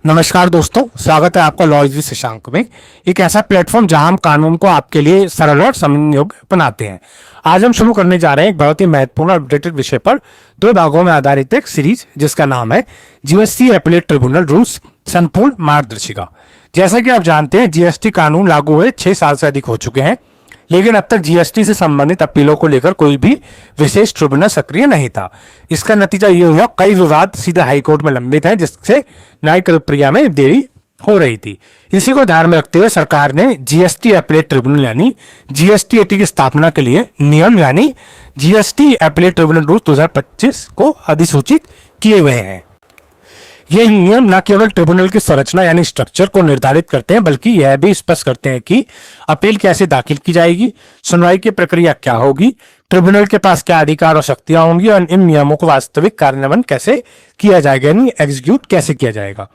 नमस्कार दोस्तों, स्वागत है आपका LEwithShashank में। एक ऐसा प्लेटफॉर्म जहां हम कानून को आपके लिए सरल और समझने योग्य बनाते हैं। आज हम शुरू करने जा रहे हैं एक बहुत ही महत्वपूर्ण और अपडेटेड विषय पर, 2 भागों में आधारित एक सीरीज जिसका नाम है GST Appellate Tribunal Rules, संपूर्ण मार्गदर्शिका। जैसा कि आप जानते हैं, जीएसटी कानून लागू हुए 6 साल से अधिक हो चुके हैं, लेकिन अब तक जीएसटी से संबंधित अपीलों को लेकर कोई भी विशेष ट्रिब्यूनल सक्रिय नहीं था। इसका नतीजा ये हुआ, कई विवाद सीधे हाईकोर्ट में लंबित हैं, जिससे न्यायिक प्रक्रिया में देरी हो रही थी। इसी को ध्यान में रखते हुए सरकार ने जीएसटी अपीलेट ट्रिब्यूनल यानी GSTAT की स्थापना के लिए नियम यानी GST Appellate Tribunal Rules 2025 को अधिसूचित किए हुए हैं। ये नियम न केवल ट्रिब्यूनल की संरचना यानी स्ट्रक्चर को निर्धारित करते हैं, बल्कि यह भी स्पष्ट करते हैं कि अपील कैसे दाखिल की जाएगी, सुनवाई की प्रक्रिया क्या होगी, ट्रिब्यूनल के पास क्या अधिकार और शक्तियां होंगी और इन नियमों को वास्तविक कार्यान्वयन कैसे किया जाएगा यानी एग्जीक्यूट कैसे किया जाएगा।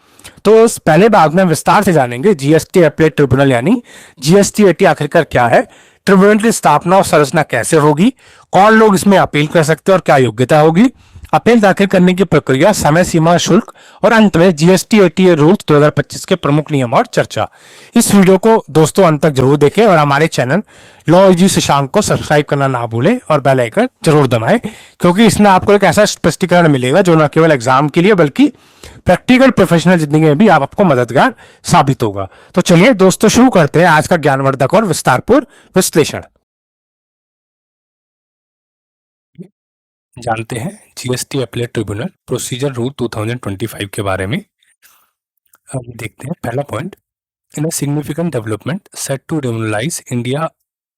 तो इस पहले भाग में विस्तार से जानेंगे जीएसटी अपीलेट ट्रिब्यूनल यानी GSTAT आखिरकार क्या है, ट्रिब्यूनल की स्थापना और संरचना कैसे होगी, कौन लोग इसमें अपील कर सकते हैं और क्या योग्यता होगी, अपील दाखिल करने की प्रक्रिया, समय सीमा, शुल्क और अंत में GSTAT रूल्स 2025 के प्रमुख नियम और चर्चा। इस वीडियो को दोस्तों अंत तक जरूर देखें और हमारे चैनल LEwithShashank को सब्सक्राइब करना ना भूलें और बेल आइकन जरूर दबाएं, क्योंकि इसमें आपको एक ऐसा स्पष्टीकरण मिलेगा जो न केवल एग्जाम के लिए बल्कि प्रैक्टिकल प्रोफेशनल जिंदगी में भी आपको मददगार साबित होगा। तो चलिए दोस्तों, शुरू करते हैं आज का ज्ञानवर्धक और विस्तारपूर्ण विश्लेषण। जानते हैं GST appellate tribunal procedure rule 2025 के बारे में। अब देखते हैं पहला point, in a significant development set to regularise India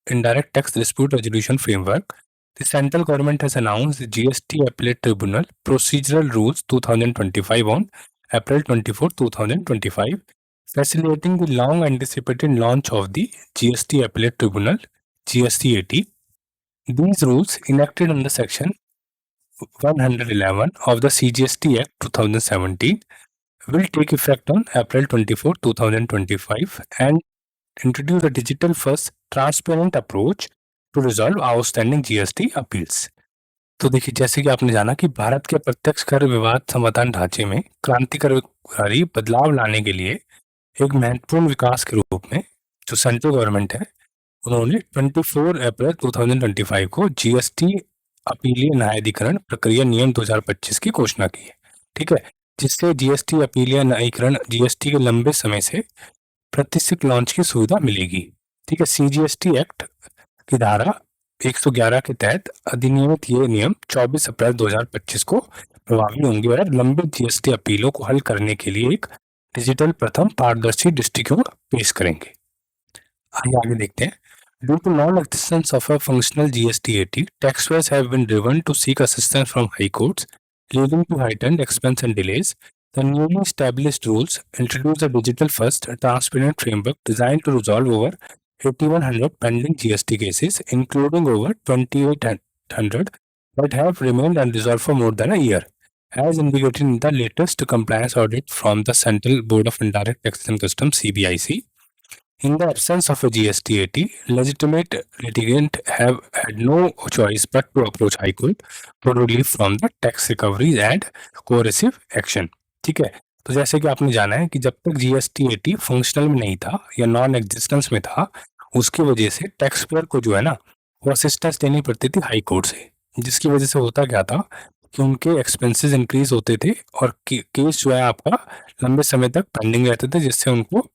indirect tax dispute resolution framework, the central government has announced the GST Appellate Tribunal Procedural Rules 2025 on April 24, 2025, facilitating the long anticipated launch of the GST Appellate Tribunal GSTAT. These rules, enacted under section 111 of the CGST Act 2017, will take effect on April 24, 2025 and introduce a digital first transparent approach to resolve outstanding GST appeals. तो देखिए, जैसे कि आपने जाना कि भारत के प्रत्यक्ष कर विवाद समाधान ढांचे में क्रांतिकारी बदलाव लाने के लिए एक महत्वपूर्ण विकास के रूप में जो सेंट्रल गवर्नमेंट है, उन्होंने 24 अप्रैल 2025 को जीएसटी अपीलीय न्यायाधिकरण प्रक्रिया नियम 2025 की घोषणा की है। ठीक है, जिससे जीएसटी अपीलीय न्यायाधिकरण जीएसटी के लंबे समय से प्रतिष्ठित लॉन्च की सुविधा मिलेगी। ठीक है, CGST एक्ट की धारा 111 के तहत अधिनियमित ये नियम 24 अप्रैल 2025 को प्रभावी होंगे और लंबित जीएसटी अपीलों को हल करने के लिए एक डिजिटल प्रथम पारदर्शी दृष्टिकोण पेश करेंगे। आगे देखते हैं। Due to non existence of a functional GSTAT, taxpayers have been driven to seek assistance from high courts, leading to heightened expense and delays. The newly established rules introduce a digital-first, transparent framework designed to resolve over 8,100 pending GST cases, including over 2,800 that have remained unresolved for more than a year, as indicated in the latest compliance audit from the Central Board of Indirect Taxes and Customs (CBIC). In the absence of a GSTAT, legitimate litigants have had no choice but to approach High Court for relief from the tax recoveries and coercive action. ठीक है, तो जैसे कि आपने जाना है कि जब तक GSTAT फंक्शनल में नहीं था या नॉन एग्जिस्टेंस में था, उसकी वजह से टैक्स पेयर को जो है ना, वो असिस्टेंस देनी पड़ती थी हाई कोर्ट से, जिसकी वजह से होता क्या था कि उनके एक्सपेंसेस इंक्रीज होते थे और केस जो है आपका लंबे समय तक पेंडिंग रहते थे, जिससे उनको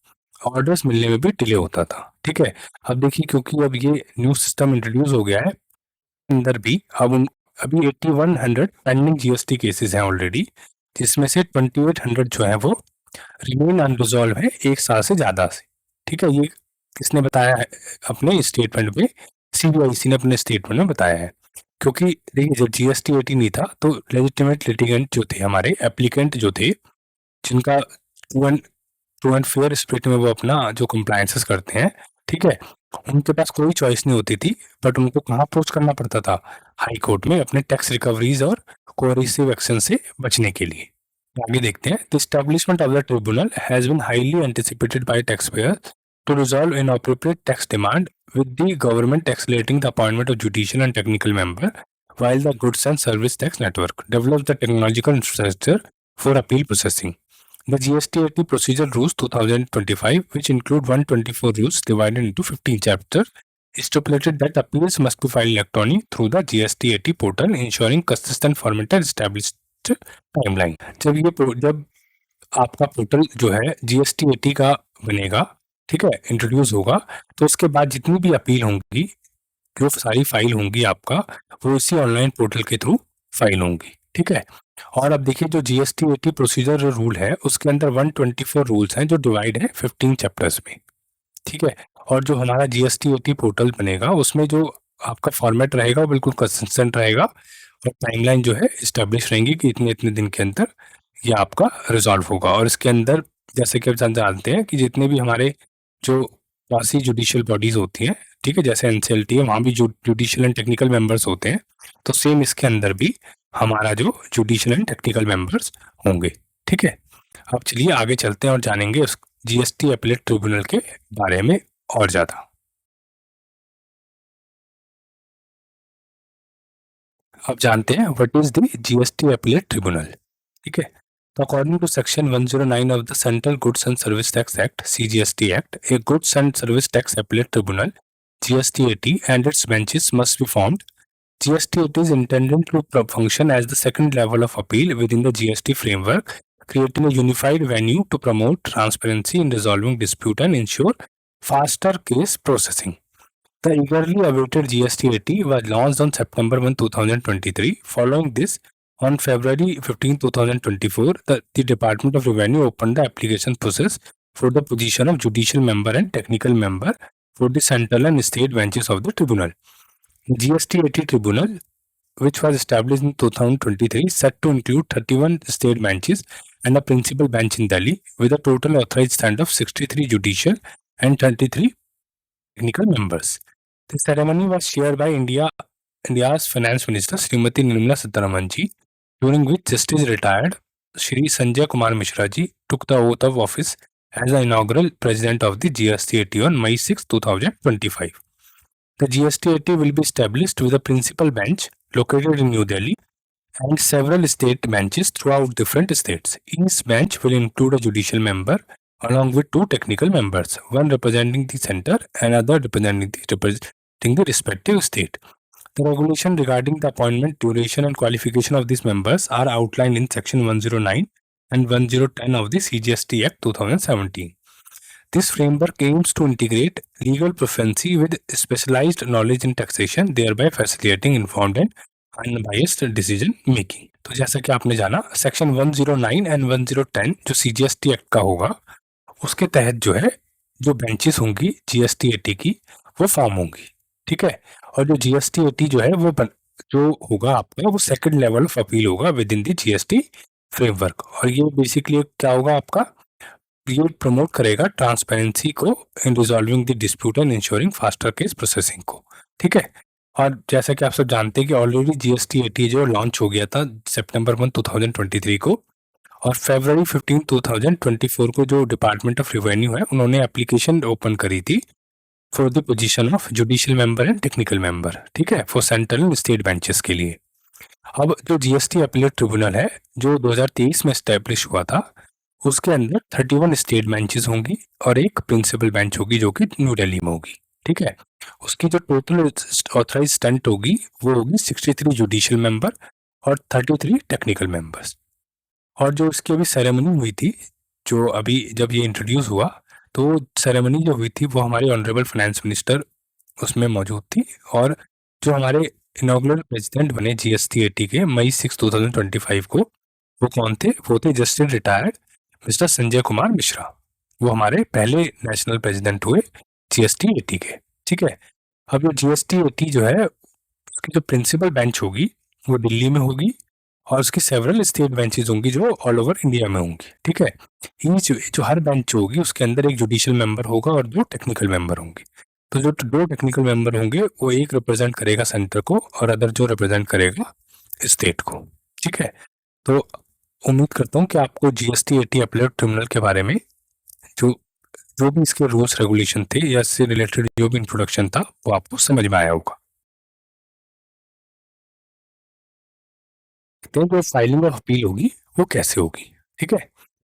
ऑर्डर्स मिलने में भी डिले होता था। ठीक है, अब देखिए, क्योंकि अब ये न्यू सिस्टम इंट्रोड्यूस हो गया है, अंदर भी अभी 8,100 पेंडिंग GST केसेस हैं ऑलरेडी, जिसमें से 2,800 जो है वो रिमेन अनरिजॉल्व है 1 साल से ज़्यादा से। ठीक है, ये किसने बताया है अपने स्टेटमेंट में? CBIC ने अपने स्टेटमेंट में बताया है। क्योंकि देखिए, जब GSTAT नहीं था तो लेजिटिमेट लिटिगेंट जो थे, हमारे एप्लीकेंट जो थे, जिनका ट्रू एंड फेयर स्पिरिट में वो अपना जो कंप्लायंसेस करते हैं, ठीक है, उनके पास कोई चॉइस नहीं होती थी, बट उनको कहाँ अप्रोच करना पड़ता था? हाई कोर्ट में, अपने टैक्स रिकवरीज और कोएरिसिव एक्शन से बचने के लिए। आगे देखते हैं। The establishment of the tribunal has been highly anticipated by taxpayers to resolve inappropriate tax demand, with the government accelerating the appointment of judicial and technical member, while the goods and service tax network develops the technological infrastructure for appeal processing. The GSTAT Procedural Rules 2025, which include 124 rules divided into 15 chapters, stipulated that appeals must be filed electronically through the GSTAT portal, ensuring consistent format and established timeline. जब आपका portal जो है GSTAT का बनेगा, ठीक है, introduce होगा, तो उसके बाद जितनी भी अपील होंगी, जो सारी फाइल होंगी आपका, वो इसी ऑनलाइन पोर्टल के थ्रू फाइल होंगी, ठीक है। और अब देखिए जो GSTAT प्रोसीजर रूल है उसके अंदर 124 रूल्स हैं जो डिवाइड है 15 चैप्टर्स में, ठीक है। और जो हमारा GSTAT पोर्टल बनेगा उसमें जो आपका फॉर्मेट रहेगा वो बिल्कुल कंसिस्टेंट रहेगा और टाइमलाइन जो है इस्टेब्लिश रहेंगी कि इतने इतने दिन के अंदर ये आपका रिजॉल्व होगा। और इसके अंदर जैसे कि आप जानते हैं कि जितने भी हमारे जो क्वासी जुडिशियल बॉडीज होती हैं, ठीक है, जैसे NCLT है, वहाँ भी जुडिशियल एंड टेक्निकल मेंबर्स होते हैं, तो सेम इसके अंदर भी हमारा जो जुडिशियल एंड टेक्निकल मेंबर्स होंगे, ठीक है। अब चलिए आगे चलते हैं और जानेंगे उस GST अपीलेट ट्रिब्यूनल के बारे में और ज़्यादा। अब जानते हैं what is the GST appellate tribunal, ठीक है। तो according to section 109 of the central goods and service tax act CGST act, a goods and service tax appellate tribunal GSTAT and its benches must be formed. GSTAT is intended to function as the second level of appeal within the GST framework, creating a unified venue to promote transparency in resolving dispute and ensure faster case processing. The eagerly awaited GSTAT was launched on September 1, 2023. Following this, on February 15, 2024, the Department of Revenue opened the application process for the position of judicial member and technical member for the central and state benches of the tribunal. GSTAT Tribunal, which was established in 2023, set to include 31 state benches and a principal bench in Delhi, with a total authorized stand of 63 judicial and 33 technical members. The ceremony was chaired by India's Finance Minister Srimati Nirmala Sitharaman ji, during which Justice retired Shri Sanjay Kumar Mishra ji took the oath of office as the inaugural president of the GSTAT on May 6, 2025. The GSTAT will be established with a principal bench located in New Delhi and several state benches throughout different states. Each bench will include a judicial member along with two technical members, one representing the center and other representing the respective state. The regulation regarding the appointment, duration and qualification of these members are outlined in section 109 and 1010 of the CGST Act 2017. This framework aims to integrate legal proficiency with specialized knowledge in taxation, thereby facilitating informed and unbiased decision making. तो जैसा कि आपने जाना, section 109 and 1010 जो CGST act का होगा उसके तहत जो है जो बेंचेस होंगी GSTAT की वो फॉर्म होंगी, ठीक है। और जो GSTAT जो है वो जो होगा आपका वो सेकंड लेवल ऑफ अपील होगा with in the GST framework. और ये बेसिकली क्या होगा आपका, ये प्रमोट करेगा ट्रांसपेरेंसी को in resolving the dispute and ensuring faster case processing को, ठीक है। और जैसा कि आप सब जानते हैं कि ऑलरेडी GSTAT जो लॉन्च हो गया था सितंबर 1, 2023 को, और February 15, 2024 को जो डिपार्टमेंट ऑफ रेवेन्यू है उन्होंने एप्लीकेशन ओपन करी थी for the position of judicial member and technical member, ठीक है, for central and state benches के लिए। अब जो GST अपीलेट ट्रिब्यूनल है जो 2023 में स्टैब्लिश हुआ था उसके अंदर 31 स्टेट बेंचेस होंगी और एक प्रिंसिपल बेंच होगी जो कि न्यू दिल्ली में होगी, ठीक है। उसकी जो टोटल ऑथराइज स्ट्रेंथ होगी वो होगी 63 जुडिशियल मेंबर और 33 टेक्निकल मेंबर्स। और जो इसकी अभी सेरेमनी हुई थी, जो अभी जब ये इंट्रोड्यूस हुआ, तो सेरेमनी जो हुई थी वो हमारे ऑनरेबल फाइनेंस मिनिस्टर उसमें मौजूद थी। और जो हमारे इनॉग्रेल प्रेसिडेंट बने GSTAT के May 6, 2025 को, वो कौन थे? वो थे justice retired mister Sanjay Kumar Mishra. वो हमारे पहले नेशनल प्रेसिडेंट हुए GSTAT के, ठीक है। अब ये GSTAT जो है उसकी जो प्रिंसिपल बेंच होगी वो दिल्ली में होगी और उसकी सेवरल स्टेट बेंचेस होंगी जो ऑल ओवर इंडिया में होंगी, ठीक है। ईच जो हर बेंच होगी उसके अंदर एक जुडिशियल मेंबर होगा और दो टेक्निकल मेंबर होंगे। तो जो दो टेक्निकल मेंबर होंगे वो एक रिप्रेजेंट करेगा सेंटर को और अदर जो रिप्रेजेंट करेगा स्टेट को, ठीक है। तो उम्मीद करता हूँ कि आपको GSTAT अपीलेट ट्रिब्यूनल के बारे में जो जो भी इसके रूल्स रेगुलेशन थे या इससे रिलेटेड जो भी इंट्रोडक्शन था वो आपको समझ में आया होगा। तो जो फाइलिंग ऑफ अपील होगी वो कैसे होगी, ठीक है।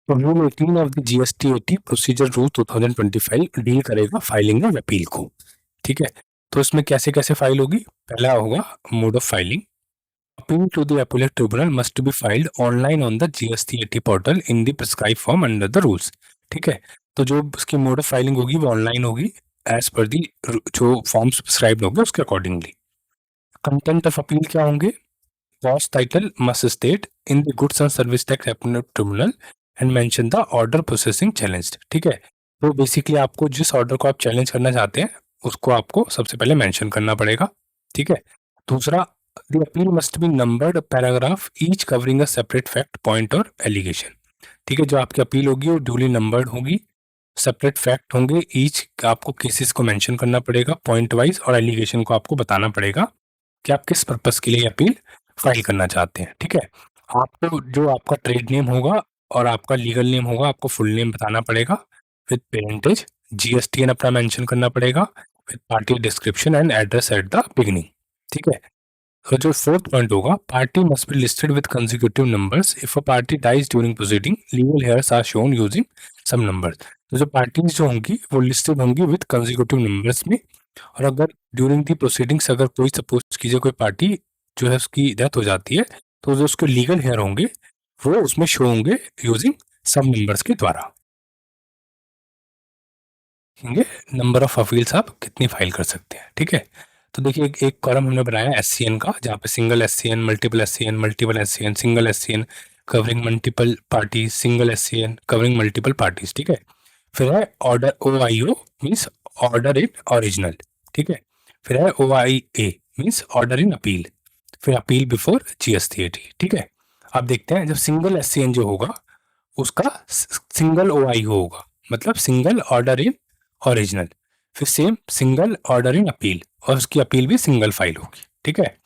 तो rule 18 of the GSTAT procedure rule 2025 deal करेगा फाइलिंग और अपील को। ठीक है, तो इसमें कैसे कैसे फाइल होगी। पहला होगा mode of filing. Appeal to the appellate tribunal must be filed online on the GSTAT portal in the prescribe form under the rules. ठीक है, तो जो उसकी मोड ऑफ फाइलिंग होगी वो ऑनलाइन होगी एज पर दी जो फॉर्म्स प्रिस्क्राइब होंगे उसके अकॉर्डिंगली। कंटेंट ऑफ अपील क्या होंगे। Clause title must state in the Goods and Service Tax Appellate Tribunal and mention the order processing challenged। ठीक है, तो बेसिकली आपको जिस ऑर्डर को आप चैलेंज करना चाहते हैं उसको आपको सबसे पहले मेंशन करना पड़ेगा। ठीक है, दूसरा the appeal must be numbered paragraph each covering a separate fact point और एलिगेशन। ठीक है, जो आपकी अपील होगी वो ड्यूली नंबर्ड होगी, सेपरेट फैक्ट होंगे, ईच आपको केसेस को मेंशन करना पड़ेगा पॉइंट वाइज, और एलिगेशन को आपको बताना पड़ेगा कि आप किस पर्पस के लिए अपील फाइल करना चाहते हैं। ठीक है, आपको जो आपका ट्रेड नेम होगा और आपका लीगल नेम होगा आपको फुल नेम बताना पड़ेगा विद पेरेंटेज, GSTN अपना मेंशन करना पड़ेगा with party description and address at the beginning. ठीक है, तो जो फोर्थ पॉइंट होगा, party must be listed with consecutive numbers if a party dies during proceeding legal heirs are shown using some numbers. तो जो parties जो होंगी वो लिस्टेड होंगी विद कंसेक्यूटिव नंबर्स में, और अगर ड्यूरिंग दी प्रोसीडिंग्स अगर कोई सपोज कीजिए कोई पार्टी जो है उसकी डेथ हो जाती है तो जो उसके लीगल हेयर होंगे वो उसमें शो होंगे यूजिंग सम नंबर्स के द्वारा। नंबर ऑफ अपील्स आप कितनी फाइल कर सकते हैं। ठीक है, तो देखिए एक कॉलम हमने बनाया SCN का, जहाँ पे single SCN, multiple SCN, multiple SCN, single SCN covering multiple party, single SCN covering multiple parties. ठीक है, फिर है order OIO means order in original. ठीक है, फिर है OIA means order in appeal, फिर अपील बिफोर GSTAT। ठीक है, आप देखते हैं जब सिंगल SCN जो होगा उसका सिंगल OIO होगा, मतलब सिंगल ऑर्डर इन ओरिजिनल, फिर same single order in appeal, और उसकी अपील भी सिंगल फाइल होगी। ठीक है,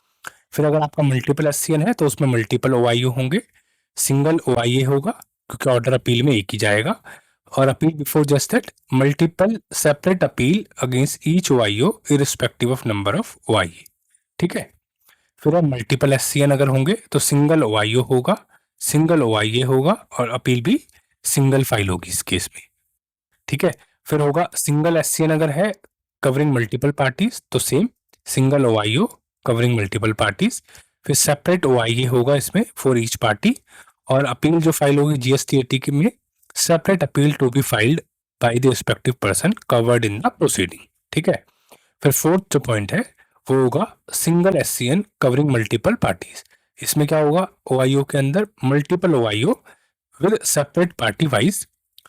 फिर अगर आपका मल्टीपल SCN है तो उसमें मल्टीपल OIO होंगे, सिंगल OIA होगा क्योंकि ऑर्डर अपील में एक ही जाएगा, और appeal before just that multiple separate appeal against each OIO irrespective of number of OIA। ठीक है, फिर मल्टीपल SCN अगर होंगे तो सिंगल OIO होगा, सिंगल OIA होगा, और अपील भी सिंगल फाइल होगी इस केस में। ठीक है, फिर होगा सिंगल SCN अगर है कवरिंग मल्टीपल पार्टीज तो same single OIO covering multiple parties, फिर सेपरेट OIA होगा इसमें फॉर ईच पार्टी, और अपील जो फाइल होगी GSTAT के में separate appeal to be filed by the respective person covered in the proceeding. ठीक है, फिर फोर्थ जो पॉइंट है वो होगा single SCN covering multiple parties. इसमें क्या होगा, OIO के अंदर multiple OIO with separate party wise,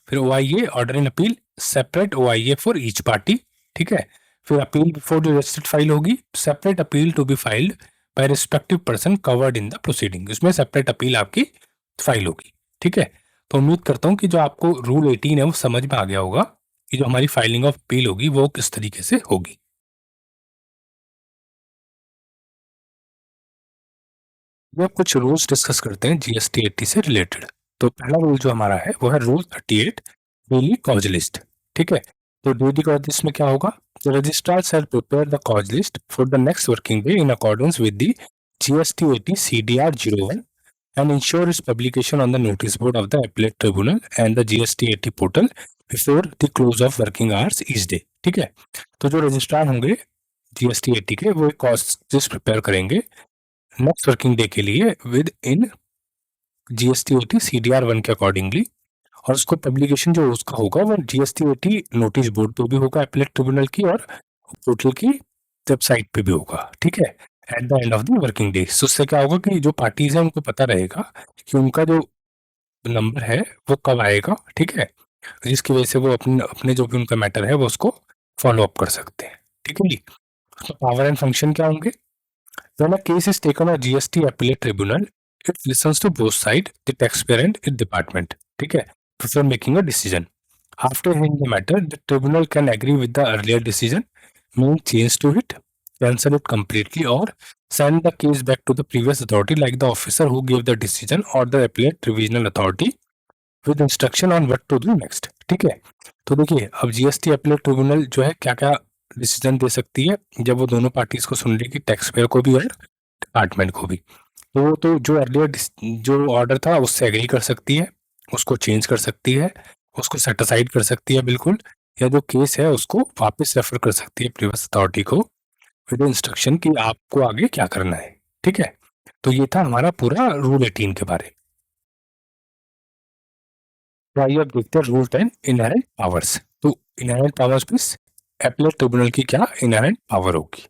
फिर OIA order in appeal separate OIA for each party. ठीक है, फिर अपील बिफोर जो रजिस्टर्ड फाइल होगी separate appeal to be filed by respective person covered in the proceeding, इसमें separate appeal आपकी file होगी। ठीक है, तो उम्मीद करता हूँ कि जो आपको रूल 18 है वो समझ में आ गया होगा कि जो हमारी फाइलिंग ऑफ अपील होगी वो किस तरीके से होगी। वो कुछ रूल्स डिस्कस करते हैं GSTAT से रिलेटेड। तो पहला रूल जो हमारा है वो है रूल 38 डेली कॉज लिस्ट। ठीक है, तो डेली कॉज लिस्ट में क्या होगा, the registrar shall prepare the cause list for the next working day in accordance with the GSTAT CDR 01 and ensure its publication on the notice board of the appellate tribunal and the GSTAT portal before the close of working hours each day। ठीक है, तो जो registrar होंगे GSTAT के वो एक cause list prepare करेंगे next working day के लिए विद इन GSTAT CDR 1 के अकॉर्डिंगली, और उसको पब्लिकेशन जो उसका होगा वो GSTAT नोटिस बोर्ड पे भी होगा एपलेट ट्रिब्यूनल की, और पोर्टल की वेबसाइट पे भी होगा। ठीक है, at the end of the working day. So उससे क्या होगा कि जो पार्टीज हैं उनको पता रहेगा कि उनका जो नंबर है वो कब आएगा। ठीक है, जिसकी वजह से वो अपने अपने जो भी उनका मैटर है वो उसको फॉलो अप कर सकते हैं। ठीक है जी, तो पावर एंड फंक्शन क्या होंगे। When a case is taken at GST Appellate Tribunal, it listens to both sides, the taxpayer and its department. ठीक है, before making a decision. After hearing the matter, the tribunal can agree with the earlier decision, make change to it, cancel it completely, or send the case back to the previous authority, like the officer who gave the decision or the appellate revisional authority, with instruction on what to do next. ठीक है, तो देखिए अब GST Appellate Tribunal जो है क्या क्या decision दे सकती है जब वो दोनों पार्टीज को सुन लेगी, टैक्स पेयर को भी और डिपार्टमेंट को भी। तो जो अर्लियर जो ऑर्डर था उससे एग्री कर सकती है, उसको चेंज कर सकती है, उसको सेट असाइड कर सकती है बिल्कुल, या जो केस है उसको वापस रेफर कर सकती है प्रीवियस अथॉरिटी को विद इंस्ट्रक्शन कि आपको आगे क्या करना है। ठीक है, तो ये था हमारा पूरा रूल 18 के बारे में। तो आइए अब देखते हैं रूल 10 इनहेरेंट पावर्स। तो inherent powers means appellate tribunal की क्या इनहेरेंट पावर होगी।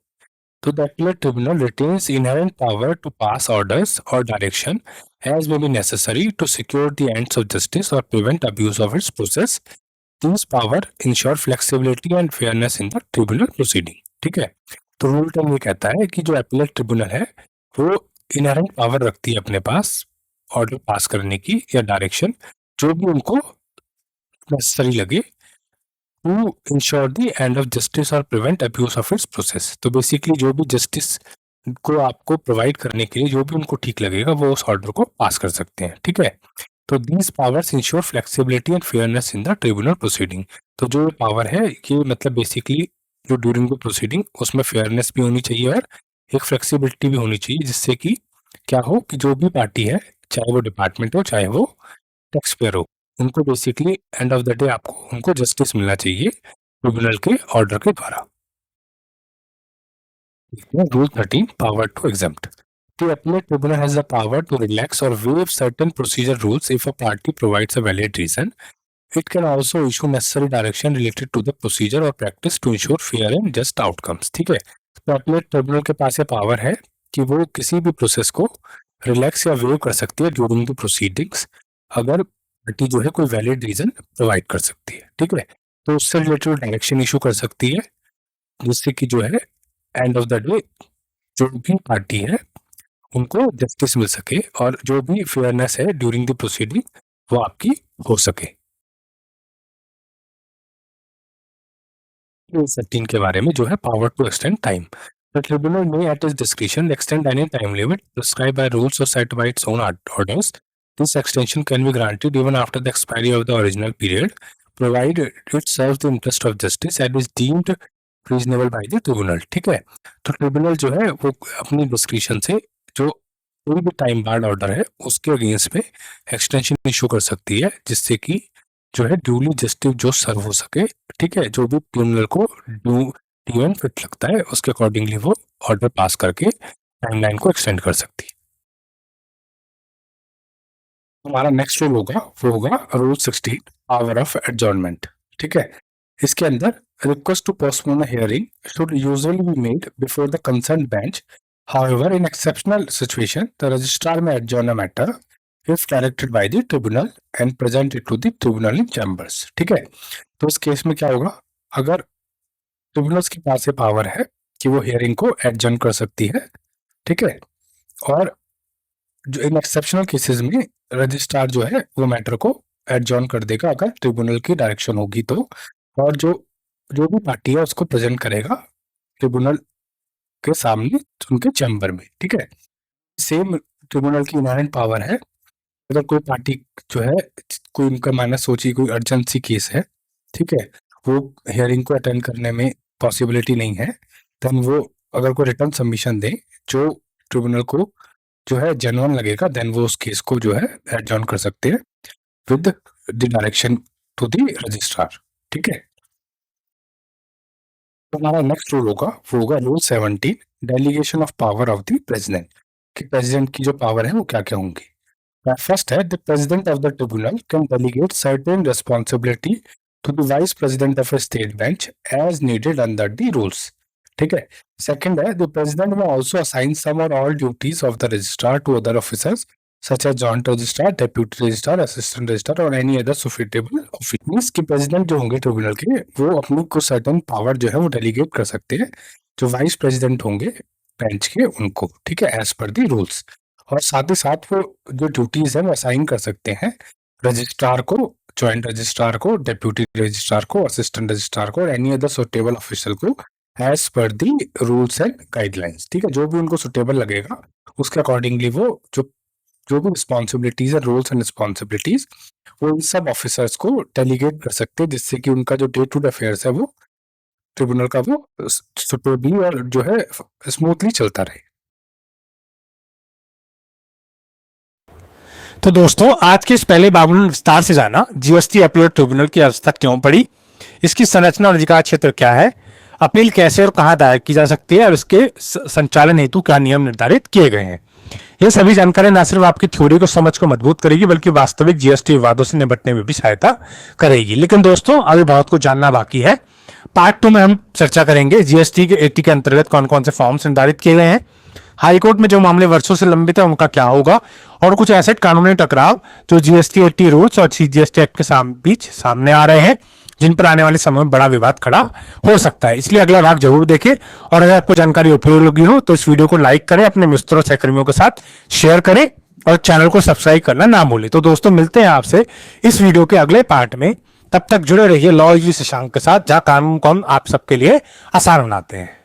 तो the appellate tribunal retains inherent power to pass orders or direction as may be necessary to secure the ends of justice or prevent abuse of its process. These power ensure flexibility and fairness in the tribunal proceeding. ठीक है, तो rule 10 ये कहता है कि जो appellate tribunal है वो इनहेरेंट पावर रखती है अपने पास ऑर्डर पास करने की या डायरेक्शन जो भी उनको नेसेसरी लगे to ensure the end of justice और prevent abuse of its process. तो बेसिकली जो भी जस्टिस को आपको प्रोवाइड करने के लिए जो भी उनको ठीक लगेगा वो उस ऑर्डर को पास कर सकते हैं। ठीक है, तो these powers ensure flexibility and fairness in the tribunal proceeding. तो जो पावर है ये मतलब बेसिकली जो ड्यूरिंग द प्रोसीडिंग उसमें फेयरनेस भी होनी चाहिए और एक फ्लेक्सिबिलिटी भी होनी चाहिए जिससे कि क्या हो कि जो भी पार्टी है चाहे वो डिपार्टमेंट हो चाहे वो टैक्स पेयर हो उनको basically and of the day आपको उनको जस्टिस मिलना चाहिए ट्रिब्यूनल के ऑर्डर के द्वारा। Rule 13 power to exempt. The appellate tribunal has the power to relax or waive certain procedure rules if a party provides a valid reason. It can also issue necessary direction related to the procedure or practice to ensure fair and just outcomes. ठीक है, तो appellate tribunal के पास ये power है कि वो किसी भी प्रोसेस को रिलैक्स या वेव कर सकती है ड्यूरिंग द प्रोसीडिंग्स अगर पार्टी जो है कोई वैलिड रीजन प्रोवाइड कर सकती है। ठीक है, तो उससे रिलेटेड डायरेक्शन इशू कर सकती है जिससे कि जो है एंड ऑफ द डे जो भी पार्टी है उनको जस्टिस मिल सके और जो भी फेयरनेस है ड्यूरिंग द प्रोसीडिंग वो आपकी हो सके। 13 के बारे में जो है power to extend time. The tribunal may at its discretion extend any time limit prescribed by rules or set by its own orders. This extension can be granted even after the expiry of the original period, provided it serves the interest of justice and is deemed reasonable by the tribunal. ठीक है, तो tribunal जो है वो अपनी discretion से जो कोई भी टाइम बार्ड ऑर्डर है उसके अगेंस्ट में एक्सटेंशन इशू कर सकती है जिससे कि जो है ड्यूली जस्टिस जो सर्व हो सके। ठीक है, जो भी ट्रिब्यूनल को ड्यू फिट लगता है उसके अकॉर्डिंगली वो ऑर्डर पास करके टाइमलाइन को एक्सटेंड कर सकती है। हमारा नेक्स्ट रूल होगा वो होगा रूल 16 पावर ऑफ एडजॉर्नमेंट। ठीक है, इसके अंदर request to postpone hearing should usually be made before the concern bench. However, in exceptional situation, the registrar may adjourn a matter if directed by the tribunal and present it to the tribunal in chambers. ठीक है, तो इस case में क्या होगा अगर tribunals के पास ये पावर है कि वो हियरिंग को एडजर्न कर सकती है। ठीक है, और जो इन एक्सेप्शनल केसेस में रजिस्ट्रार जो है वो मैटर को एडजर्न कर देगा अगर ट्रिब्यूनल की डायरेक्शन होगी तो, और जो जो भी पार्टी है उसको प्रेजेंट करेगा ट्रिब्यूनल के सामने उनके चैम्बर में। ठीक है, सेम ट्रिब्यूनल की इनहेरेंट पावर है अगर कोई पार्टी जो है कोई उनका माना सोची कोई अर्जेंसी केस है। ठीक है, वो हियरिंग को अटेंड करने में पॉसिबिलिटी नहीं है देन वो अगर कोई रिटर्न सबमिशन दे जो ट्रिब्यूनल को जो है जेन्युइन लगेगा देन वो उस केस को जो है एडजॉर्न कर सकते हैं with the direction to the registrar. ठीक है, तो हमारा नेक्स्ट रूल होगा वो होगा rule 17 delegation of power of the president कि प्रेसिडेंट की जो पावर है वो क्या क्या होंगी। फर्स्ट है the president of the tribunal can delegate certain responsibility to the vice president of a state bench as needed under the rules. ठीक है, सेकंड है the president may also assign some और all duties of the registrar to other officers such as joint registrar, deputy registrar, assistant registrar और any other suitable office. मींस कि president जो होंगे tribunal के वो अपनी कुछ सर्टेन पावर जो है वो डेलीगेट कर सकते हैं जो वाइस प्रेसिडेंट होंगे बेंच के उनको। ठीक है, एज पर दी रूल्स, और साथ ही साथ वो जो ड्यूटीज है वो असाइन कर सकते हैं रजिस्ट्रार को, जॉइंट रजिस्ट्रार को, डेप्यूटी रजिस्ट्रार को, असिस्टेंट रजिस्ट्रार को और एनी अदर सुटेबल ऑफिशियल को as per the rules and guidelines. ठीक है, जो भी उनको सुटेबल लगेगा उसके अकॉर्डिंगली वो जो भी रिस्पॉन्सिबिलिटीज है रूल्स एंड रिस्पॉन्सिबिलिटीज वो इन सब ऑफिसर्स को डेलीगेट कर सकते हैं जिससे कि उनका जो डे टू डे अफेयर्स है वो ट्रिब्यूनल का वो सुटेबली और जो है स्मूथली चलता रहे। तो दोस्तों आज के इस पहले भाग में विस्तार से जाना जीएसटी अपीलेट ट्रिब्यूनल की आवश्यकता क्यों पड़ी, इसकी संरचना और अधिकार क्षेत्र क्या है, अपील कैसे और कहां दायर की जा सकती है और इसके संचालन हेतु क्या नियम निर्धारित किए गए हैं। ये सभी जानकारी न सिर्फ आपकी थ्योरी को समझ को मजबूत करेगी बल्कि वास्तविक जीएसटी विवादों से निपटने में भी सहायता करेगी। लेकिन दोस्तों अभी बहुत कुछ जानना बाकी है। पार्ट 2 में हम चर्चा करेंगे जीएसटी के 80 के अंतर्गत कौन कौन से फॉर्म्स निर्धारित किए गए हैं, हाईकोर्ट में जो मामले वर्षों से लंबित है उनका क्या होगा, और कुछ ऐसे कानूनी टकराव जो जीएसटी 80 रूल्स और सीजीएसटी एक्ट के बीच सामने आ रहे हैं जिन पर आने वाले समय में बड़ा विवाद खड़ा हो सकता है। इसलिए अगला भाग जरूर देखें और अगर आपको जानकारी उपयोगी हो तो इस वीडियो को लाइक करें, अपने मित्रों और सहकर्मियों के साथ शेयर करें और चैनल को सब्सक्राइब करना ना भूलें। तो दोस्तों मिलते हैं आपसे इस वीडियो के अगले पार्ट में। तब तक जुड़े रहिए लॉ विद शशांक के साथ, जहां कानून आप सबके लिए आसान बनाते हैं।